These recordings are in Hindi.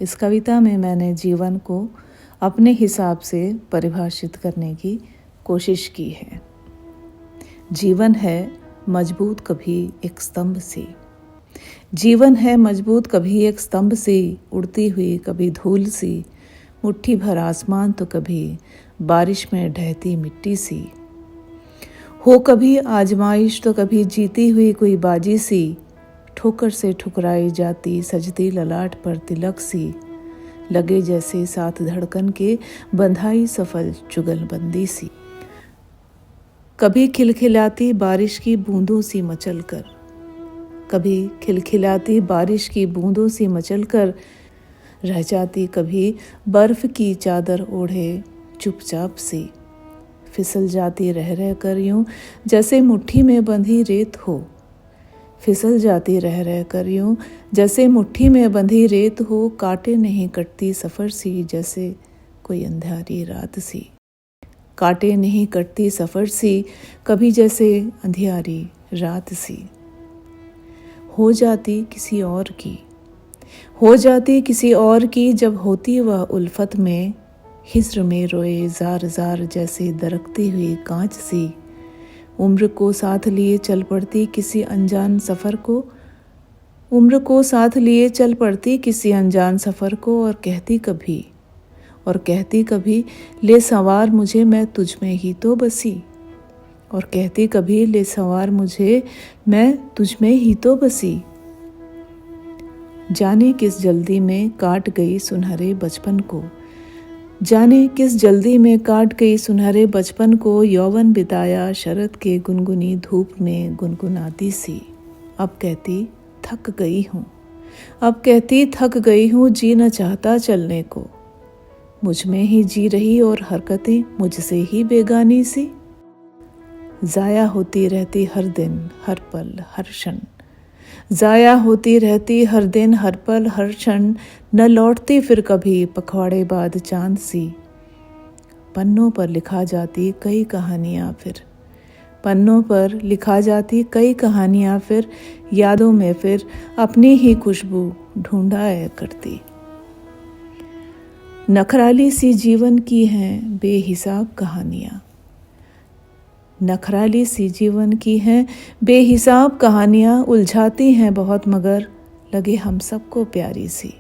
इस कविता में मैंने जीवन को अपने हिसाब से परिभाषित करने की कोशिश की है। जीवन है मजबूत कभी एक स्तंभ सी, जीवन है मजबूत कभी एक स्तंभ सी, उड़ती हुई कभी धूल सी, मुट्ठी भर आसमान तो कभी बारिश में ढहती मिट्टी सी। हो कभी आजमाइश तो कभी जीती हुई कोई बाजी सी, ठोकर से ठुकराई जाती सजती ललाट पर तिलक सी, लगे जैसे साथ धड़कन के बंधाई सफल चुगलबंदी सी। कभी खिलखिलाती बारिश की बूंदों सी मचलकर, कभी खिलखिलाती बारिश की बूंदों सी मचलकर रह जाती कभी बर्फ की चादर ओढ़े चुपचाप सी, फिसल जाती रह रह कर यूं जैसे मुट्ठी में बंधी रेत हो, फिसल जाती रह रह कर यूं जैसे मुट्ठी में बंधी रेत हो, कांटे नहीं कटती सफ़र सी जैसे कोई अंधियारी रात सी, कांटे नहीं कटती सफ़र सी कभी जैसे अंधियारी रात सी। हो जाती किसी और की, हो जाती किसी और की जब होती वह उल्फत में, हिज्र में रोए जार जार जैसे दरकती हुई कांच सी, उम्र को साथ लिए चल पड़ती किसी अनजान सफ़र को, उम्र को साथ लिए चल पड़ती किसी अनजान सफ़र को, और कहती कभी ले संवार मुझे मैं तुझ में ही तो बसी, और कहती कभी ले संवार मुझे मैं तुझ में ही तो बसी। जाने किस जल्दी में काट गई सुनहरे बचपन को, जाने किस जल्दी में काट गई सुनहरे बचपन को, यौवन बिताया शरद के गुनगुनी धूप में गुनगुनाती सी। अब कहती थक गई हूँ, अब कहती थक गई हूँ, जी न चाहता चलने को, मुझ में ही जी रही और हरकतें मुझसे ही बेगानी सी। ज़ाया होती रहती हर दिन हर पल हर क्षण, ज़ाया होती रहती हर दिन हर पल हर क्षण, न लौटती फिर कभी पखवाड़े बाद चांद सी। पन्नों पर लिखा जाती कई कहानियाँ फिर, पन्नों पर लिखा जाती कई कहानियाँ फिर, यादों में फिर अपनी ही खुशबू ढूंढाया करती। नखराली सी जीवन की हैं बेहिसाब कहानियाँ, नखराली सी जीवन की हैं बेहिसाब कहानियाँ, उलझाती हैं बहुत मगर लगे हम सबको प्यारी सी,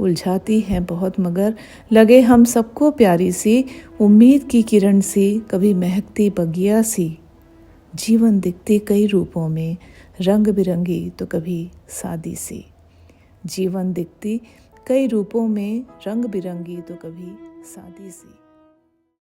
उलझाती हैं बहुत मगर लगे हम सबको प्यारी सी, उम्मीद की किरण सी कभी महकती बगिया सी, जीवन दिखती कई रूपों में रंग बिरंगी तो कभी सादी सी, जीवन दिखती कई रूपों में रंग बिरंगी तो कभी सादी सी।